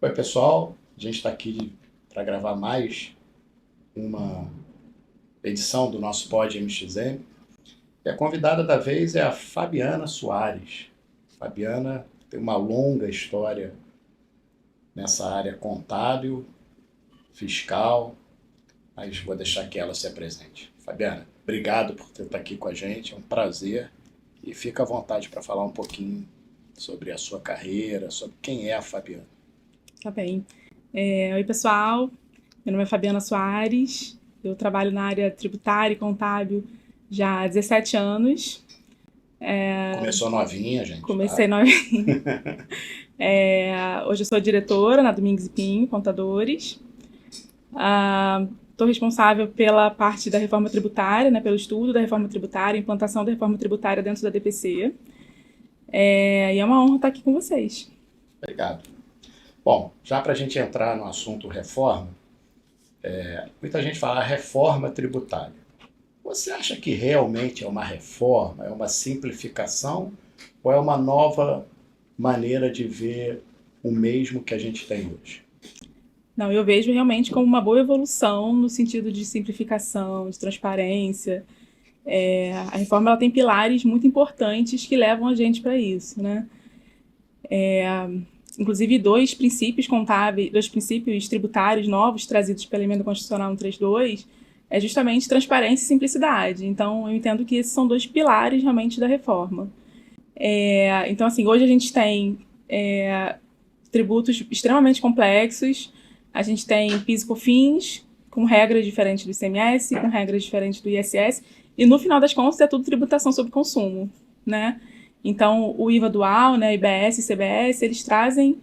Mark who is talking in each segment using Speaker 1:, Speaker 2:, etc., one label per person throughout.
Speaker 1: Oi, pessoal. A gente está aqui para gravar mais uma edição do nosso Pod MXM. E a convidada da vez é a Fabiana Soares. Fabiana tem uma longa história nessa área contábil, fiscal, mas vou deixar que ela se apresente. Fabiana, obrigado por estar aqui com a gente, é um prazer. E fica à vontade para falar um pouquinho sobre a sua carreira, sobre quem é a Fabiana.
Speaker 2: Tá bem. Oi, pessoal. Meu nome é Fabiana Soares. Eu trabalho na área tributária e contábil já há 17 anos.
Speaker 1: Começou novinha, gente,
Speaker 2: Comecei
Speaker 1: tá?
Speaker 2: novinha. Hoje eu sou diretora na Domingues e Pinho, Contadores. Estou responsável pela parte da reforma tributária, né, pelo estudo da reforma tributária, implantação da reforma tributária dentro da DPC. E é uma honra estar aqui com vocês.
Speaker 1: Obrigado. Bom, já para a gente entrar no assunto reforma, muita gente fala reforma tributária. Você acha que realmente é uma reforma, é uma simplificação ou é uma nova maneira de ver o mesmo que a gente tem hoje?
Speaker 2: Não, eu vejo realmente como uma boa evolução no sentido de simplificação, de transparência. A reforma ela tem pilares muito importantes que levam a gente para isso, né? Inclusive, dois princípios contábeis, dois princípios tributários novos trazidos pela Emenda Constitucional 132 é justamente transparência e simplicidade. Então, eu entendo que esses são dois pilares realmente da reforma. Então, assim, hoje a gente tem tributos extremamente complexos, a gente tem PIS e COFINS, com regras diferentes do ICMS, com regras diferentes do ISS, e no final das contas é tudo tributação sobre consumo, né? Então, o IVA dual, né, IBS e CBS, eles trazem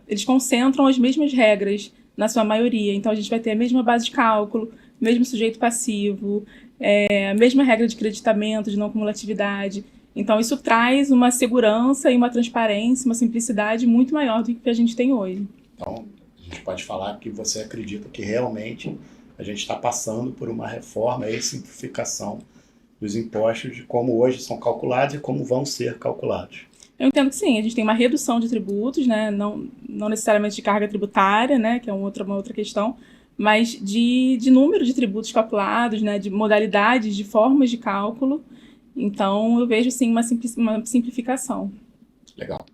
Speaker 2: eles concentram as mesmas regras na sua maioria. Então, a gente vai ter a mesma base de cálculo, mesmo sujeito passivo, a mesma regra de creditamento, de não cumulatividade. Então, isso traz uma segurança e uma transparência, uma simplicidade muito maior do que a gente tem hoje.
Speaker 1: Então, a gente pode falar que você acredita que realmente a gente está passando por uma reforma e simplificação dos impostos, de como hoje são calculados e como vão ser calculados.
Speaker 2: Eu entendo que sim, a gente tem uma redução de tributos, né? Não necessariamente de carga tributária, né? Que é uma outra questão, mas de número de tributos calculados, né? De modalidades, de formas de cálculo. Então, eu vejo sim uma simplificação.
Speaker 1: Legal.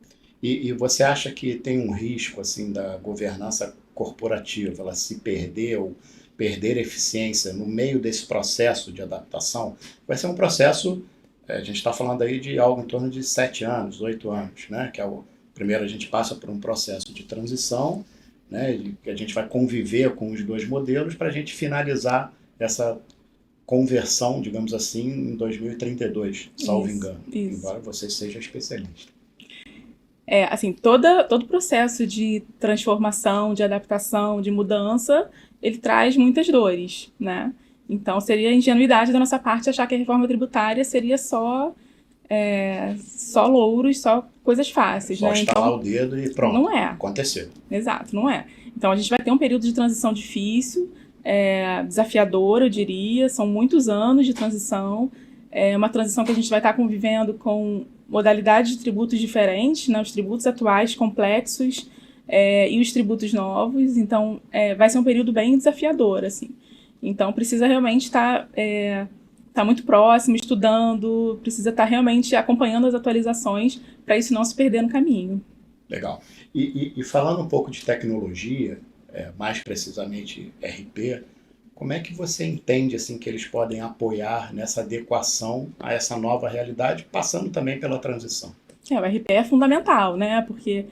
Speaker 1: E você acha que tem um risco assim da governança corporativa, ela se perder ou perder eficiência no meio desse processo de adaptação? Vai ser um processo, a gente está falando aí de algo em torno de 7 anos, 8 anos, né? Que é primeiro a gente passa por um processo de transição, né? Que a gente vai conviver com os dois modelos para a gente finalizar essa conversão, digamos assim, em 2032, salvo engano,
Speaker 2: Isso.
Speaker 1: embora você seja especialista.
Speaker 2: Assim, todo processo de transformação, de adaptação, de mudança, ele traz muitas dores, né? Então, seria ingenuidade da nossa parte achar que a reforma tributária seria só louros, só coisas fáceis,
Speaker 1: Só
Speaker 2: né?
Speaker 1: estalar
Speaker 2: Então,
Speaker 1: o dedo e pronto,
Speaker 2: não é.
Speaker 1: aconteceu.
Speaker 2: Exato, não é. Então, a gente vai ter um período de transição difícil, desafiador, eu diria. São muitos anos de transição. É uma transição que a gente vai estar convivendo com modalidades de tributos diferentes, né? Os tributos atuais complexos e os tributos novos. Então, vai ser um período bem desafiador, assim. Então, precisa realmente estar muito próximo, estudando, precisa estar realmente acompanhando as atualizações para isso não se perder no caminho.
Speaker 1: Legal. E falando um pouco de tecnologia, mais precisamente RP, como é que você entende assim que eles podem apoiar nessa adequação a essa nova realidade, passando também pela transição?
Speaker 2: O RP é fundamental, né? Porque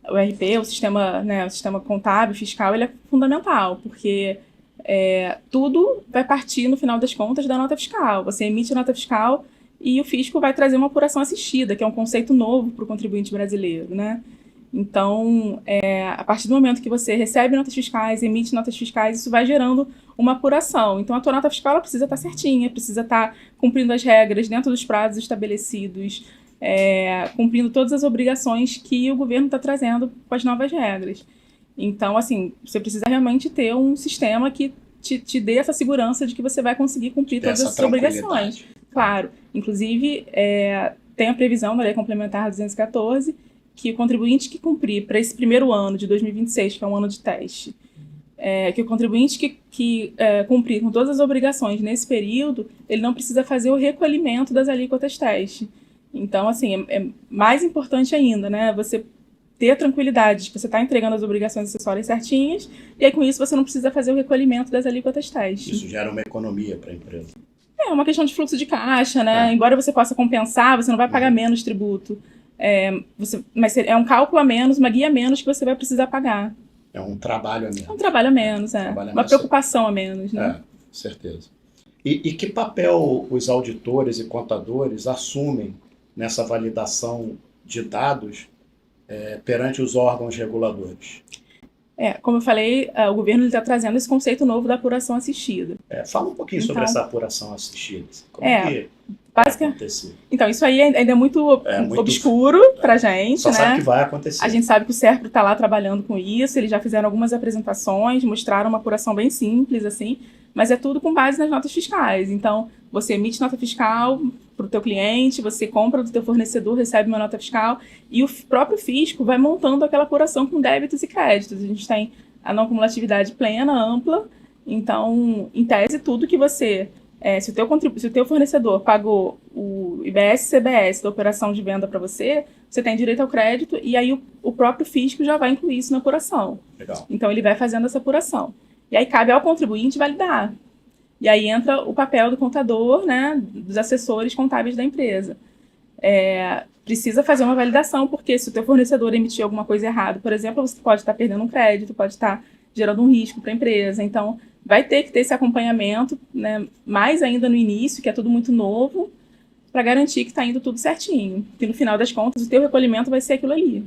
Speaker 2: o RP, o sistema contábil, fiscal, ele é fundamental, porque tudo vai partir, no final das contas, da nota fiscal. Você emite a nota fiscal e o fisco vai trazer uma apuração assistida, que é um conceito novo para o contribuinte brasileiro, né? Então, a partir do momento que você recebe notas fiscais, emite notas fiscais, isso vai gerando uma apuração. Então, a tua nota fiscal ela precisa estar certinha, precisa estar cumprindo as regras dentro dos prazos estabelecidos, cumprindo todas as obrigações que o governo está trazendo com as novas regras. Então, assim, você precisa realmente ter um sistema que te dê essa segurança de que você vai conseguir cumprir todas essas obrigações. Claro, inclusive, tem a previsão da Lei Complementar 214, que o contribuinte que cumprir para esse primeiro ano de 2026, que é um ano de teste, que o contribuinte que cumprir com todas as obrigações nesse período, ele não precisa fazer o recolhimento das alíquotas teste. Então, assim, é mais importante ainda, né? Você ter tranquilidade de que você está entregando as obrigações acessórias certinhas, e aí com isso você não precisa fazer o recolhimento das alíquotas teste.
Speaker 1: Isso gera uma economia para a empresa.
Speaker 2: É uma questão de fluxo de caixa, né? Embora você possa compensar, você não vai pagar menos tributo. Mas é um cálculo a menos, uma guia a menos que você vai precisar pagar.
Speaker 1: É um trabalho a menos.
Speaker 2: É um trabalho a menos, uma preocupação a menos, né?
Speaker 1: Com certeza. E que papel os auditores e contadores assumem nessa validação de dados perante os órgãos reguladores?
Speaker 2: Como eu falei, o governo está trazendo esse conceito novo da apuração assistida.
Speaker 1: Fala um pouquinho sobre essa apuração assistida. Como que vai acontecer?
Speaker 2: Então, isso aí ainda é muito obscuro para a gente.
Speaker 1: Só sabe que vai acontecer.
Speaker 2: A gente sabe que o SERPRO está lá trabalhando com isso, eles já fizeram algumas apresentações, mostraram uma apuração bem simples, assim, mas é tudo com base nas notas fiscais. Então, você emite nota fiscal para o teu cliente, você compra do teu fornecedor, recebe uma nota fiscal, e o próprio fisco vai montando aquela apuração com débitos e créditos. A gente tem a não cumulatividade plena, ampla, então, em tese, tudo que você... se o teu fornecedor pagou o IBS e CBS da operação de venda para você, você tem direito ao crédito, e aí o próprio fisco já vai incluir isso na apuração.
Speaker 1: Legal.
Speaker 2: Então, ele vai fazendo essa apuração. E aí cabe ao contribuinte validar. E aí entra o papel do contador, né, dos assessores contábeis da empresa. Precisa fazer uma validação, porque se o teu fornecedor emitir alguma coisa errada, por exemplo, você pode estar perdendo um crédito, pode estar gerando um risco para a empresa. Então, vai ter que ter esse acompanhamento, né, mais ainda no início, que é tudo muito novo, para garantir que está indo tudo certinho. Que no final das contas, o teu recolhimento vai ser aquilo ali.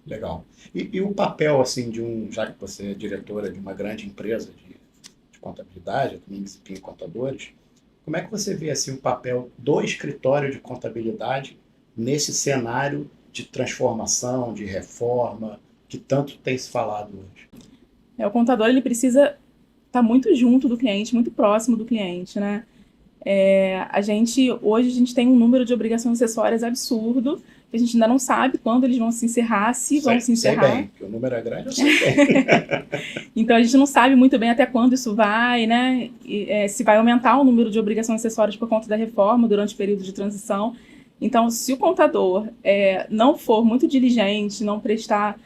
Speaker 1: Legal. E o papel, assim, já que você é diretora de uma grande empresa de contabilidade, eu também desempenho contadores, como é que você vê, assim, o papel do escritório de contabilidade nesse cenário de transformação, de reforma, que tanto tem se falado hoje?
Speaker 2: O contador, ele precisa estar muito junto do cliente, muito próximo do cliente, né? Hoje a gente tem um número de obrigações acessórias absurdo, que a gente ainda não sabe quando eles vão se encerrar, vão se encerrar.
Speaker 1: Sei bem, porque o número é grande, eu sei bem.
Speaker 2: Então a gente não sabe muito bem até quando isso vai, né? Se vai aumentar o número de obrigações acessórias por conta da reforma durante o período de transição. Então, se o contador não for muito diligente, não prestar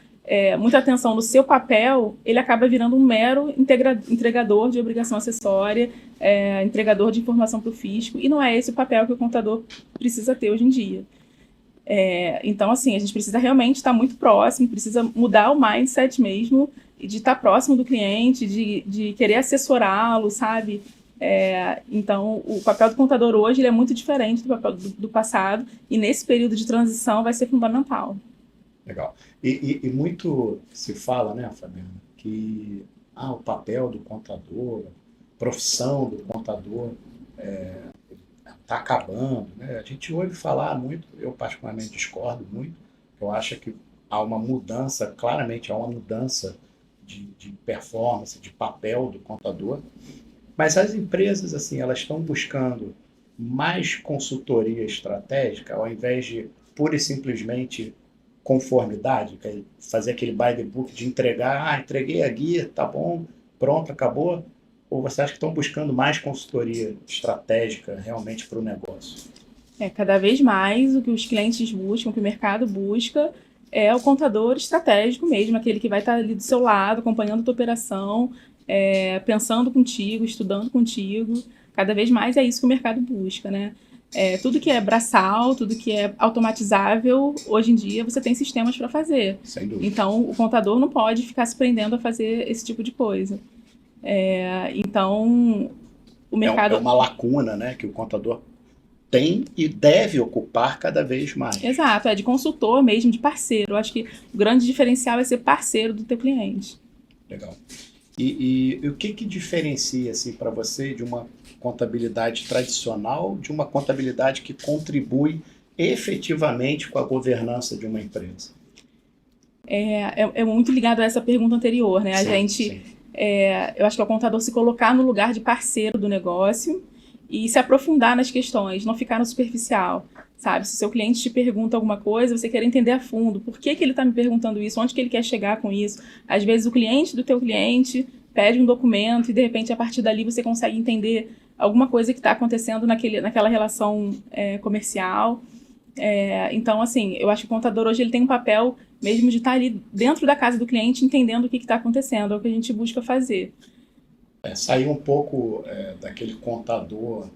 Speaker 2: muita atenção no seu papel, ele acaba virando um mero entregador de obrigação acessória, entregador de informação para o fisco, e não é esse o papel que o contador precisa ter hoje em dia. Então, assim, a gente precisa realmente estar muito próximo, precisa mudar o mindset mesmo, de estar próximo do cliente, de querer assessorá-lo, sabe? Então, o papel do contador hoje ele é muito diferente do papel do passado, e nesse período de transição vai ser fundamental.
Speaker 1: Legal. E muito se fala, né, Fabiana, que o papel do contador, a profissão do contador está acabando, né? A gente ouve falar muito, eu particularmente discordo muito, eu acho que há uma mudança, claramente há uma mudança de performance, de papel do contador, mas as empresas, assim, elas estão buscando mais consultoria estratégica, ao invés de pura e simplesmente conformidade, fazer aquele by the book de entregar, entreguei a guia, tá bom, pronto, acabou? Ou você acha que estão buscando mais consultoria estratégica realmente para o negócio?
Speaker 2: Cada vez mais o que os clientes buscam, o que o mercado busca, é o contador estratégico mesmo, aquele que vai estar ali do seu lado, acompanhando a tua operação, pensando contigo, estudando contigo. Cada vez mais é isso que o mercado busca, né? Tudo que é braçal, tudo que é automatizável, hoje em dia você tem sistemas para fazer.
Speaker 1: Sem dúvida.
Speaker 2: Então, o contador não pode ficar se prendendo a fazer esse tipo de coisa. Então, o mercado...
Speaker 1: É uma lacuna, né, que o contador tem e deve ocupar cada vez mais.
Speaker 2: Exato, de consultor mesmo, de parceiro. Eu acho que o grande diferencial é ser parceiro do teu cliente.
Speaker 1: Legal. E o que diferencia, assim, para você de uma contabilidade tradicional de uma contabilidade que contribui efetivamente com a governança de uma empresa?
Speaker 2: É muito ligado a essa pergunta anterior, né?
Speaker 1: Sim.
Speaker 2: Eu acho que é o contador se colocar no lugar de parceiro do negócio e se aprofundar nas questões, não ficar no superficial, sabe? Se o seu cliente te pergunta alguma coisa, você quer entender a fundo. Por que ele está me perguntando isso? Onde que ele quer chegar com isso? Às vezes o cliente do teu cliente pede um documento e, de repente, a partir dali você consegue entender alguma coisa que está acontecendo naquela relação comercial. Então, assim, eu acho que o contador hoje ele tem um papel mesmo de estar ali dentro da casa do cliente, entendendo o que está acontecendo, é o que a gente busca fazer.
Speaker 1: Sair um pouco daquele contador,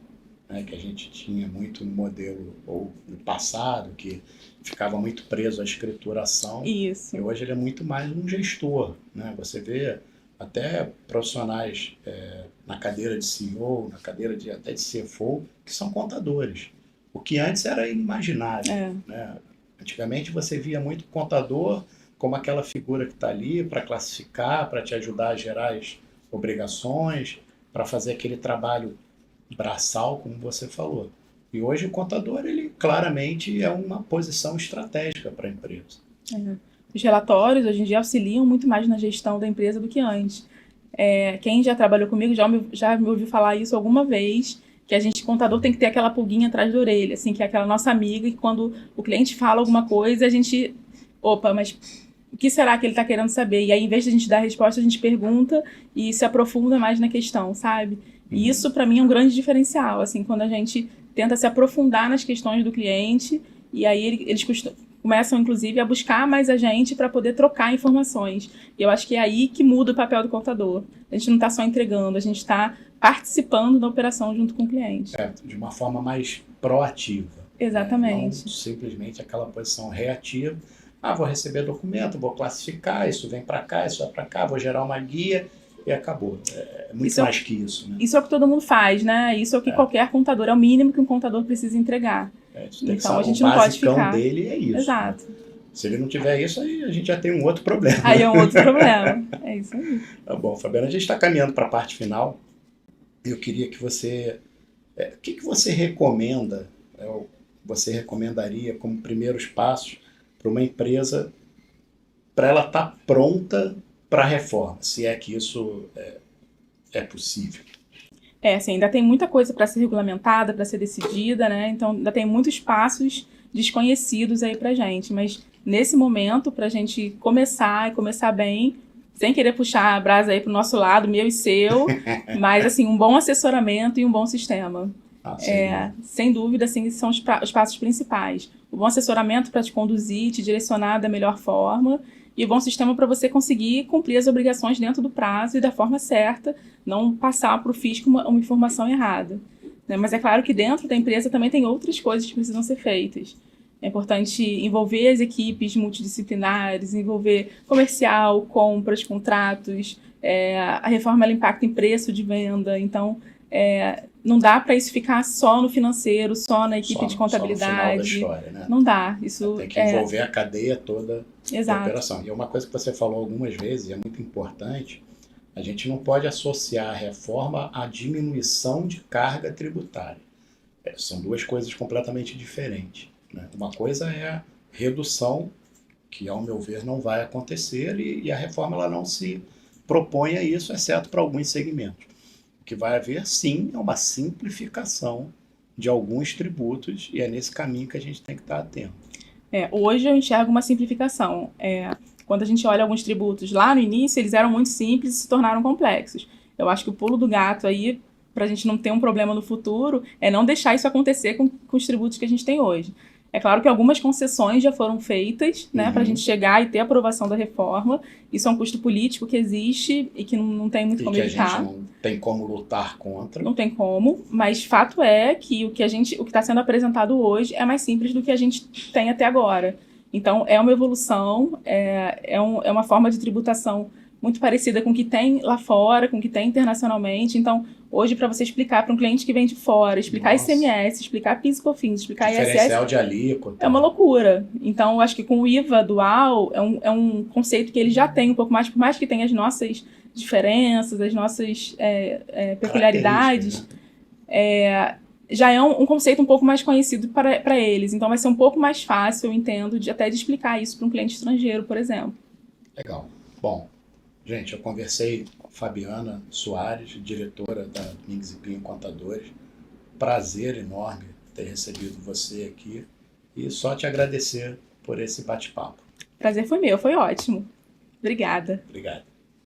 Speaker 1: né, que a gente tinha muito no modelo ou no passado, que ficava muito preso à escrituração.
Speaker 2: Isso.
Speaker 1: E hoje ele é muito mais um gestor, né? Você vê até profissionais na cadeira de CEO, na cadeira até de CFO, que são contadores. O que antes era inimaginável, né? Antigamente você via muito contador como aquela figura que está ali para classificar, para te ajudar a gerar as obrigações, para fazer aquele trabalho braçal, como você falou. E hoje o contador, ele claramente é uma posição estratégica para a empresa.
Speaker 2: Os relatórios, hoje em dia, auxiliam muito mais na gestão da empresa do que antes. Quem já trabalhou comigo já me ouviu falar isso alguma vez, que a gente, contador, tem que ter aquela pulguinha atrás da orelha, assim, que é aquela nossa amiga, e quando o cliente fala alguma coisa, a gente... Opa, mas o que será que ele está querendo saber? E aí, em vez de a gente dar a resposta, a gente pergunta e se aprofunda mais na questão, sabe? E isso, para mim, é um grande diferencial, assim, quando a gente tenta se aprofundar nas questões do cliente, e aí eles começam, inclusive, a buscar mais a gente para poder trocar informações. E eu acho que é aí que muda o papel do contador. A gente não está só entregando, a gente está participando da operação junto com o cliente.
Speaker 1: De uma forma mais proativa.
Speaker 2: Exatamente.
Speaker 1: Não simplesmente aquela posição reativa. Vou receber documento, vou classificar, isso vem para cá, isso vai para cá, vou gerar uma guia e acabou. É muito isso mais que isso, né?
Speaker 2: Isso é o que todo mundo faz, né? Isso é o que qualquer contador, é o mínimo que um contador precisa entregar.
Speaker 1: Então a gente não pode ficar. O dele é isso.
Speaker 2: Exato.
Speaker 1: Né? Se ele não tiver isso, aí a gente já tem um outro problema.
Speaker 2: Aí é um outro problema. É isso aí.
Speaker 1: Tá bom, Fabiana, a gente está caminhando para a parte final. Eu queria que você... o que você recomenda, você recomendaria como primeiros passos para uma empresa, para ela estar pronta para a reforma, se é que isso é possível?
Speaker 2: Assim, ainda tem muita coisa para ser regulamentada, para ser decidida, né? Então, ainda tem muitos passos desconhecidos aí para gente. Mas, nesse momento, para a gente começar e começar bem, sem querer puxar a brasa aí para o nosso lado, meu e seu, mas, assim, um bom assessoramento e um bom sistema. Sem dúvida, assim, são os passos principais. O bom assessoramento para te conduzir, te direcionar da melhor forma, e o bom sistema para você conseguir cumprir as obrigações dentro do prazo e da forma certa, não passar para o fisco uma informação errada. Né? Mas é claro que dentro da empresa também tem outras coisas que precisam ser feitas. É importante envolver as equipes multidisciplinares, envolver comercial, compras, contratos. A reforma ela impacta em preço de venda, então não dá para isso ficar só no financeiro, só na equipe de contabilidade.
Speaker 1: Só no final da história, né?
Speaker 2: Não dá. Isso
Speaker 1: tem que envolver a cadeia toda
Speaker 2: Exato.
Speaker 1: da operação. E é uma coisa que você falou algumas vezes, e é muito importante, a gente não pode associar a reforma à diminuição de carga tributária. São duas coisas completamente diferentes. Né? Uma coisa é a redução, que ao meu ver não vai acontecer, e a reforma ela não se propõe a isso, exceto para alguns segmentos. O que vai haver, sim, é uma simplificação de alguns tributos, e é nesse caminho que a gente tem que estar atento.
Speaker 2: Hoje eu enxergo uma simplificação. Quando a gente olha alguns tributos lá no início, eles eram muito simples e se tornaram complexos. Eu acho que o pulo do gato aí, para a gente não ter um problema no futuro, é não deixar isso acontecer com os tributos que a gente tem hoje. É claro que algumas concessões já foram feitas, né, para a gente chegar e ter a aprovação da reforma. Isso é um custo político que existe e que não tem muito como evitar.
Speaker 1: A gente não tem como lutar contra.
Speaker 2: Não tem como, mas fato é que o que está sendo apresentado hoje é mais simples do que a gente tem até agora. Então, é uma evolução, é uma forma de tributação muito parecida com o que tem lá fora, com o que tem internacionalmente. Então, hoje, para você explicar para um cliente que vem de fora, explicar ICMS, explicar PIS e COFINS, explicar ISS...
Speaker 1: Diferencial de alíquota.
Speaker 2: É uma loucura. Então, eu acho que com o IVA dual, é um conceito que ele já tem um pouco mais, por mais que tenha as nossas diferenças, as nossas peculiaridades, já é um conceito um pouco mais conhecido para eles. Então, vai ser um pouco mais fácil, eu entendo, até de explicar isso para um cliente estrangeiro, por exemplo.
Speaker 1: Legal. Bom, gente, eu conversei com a Fabiana Soares, diretora da Domingues e Pinho Contadores. prazer enorme ter recebido você aqui e só te agradecer por esse bate-papo.
Speaker 2: Prazer foi meu, foi ótimo. Obrigada.
Speaker 1: Obrigado.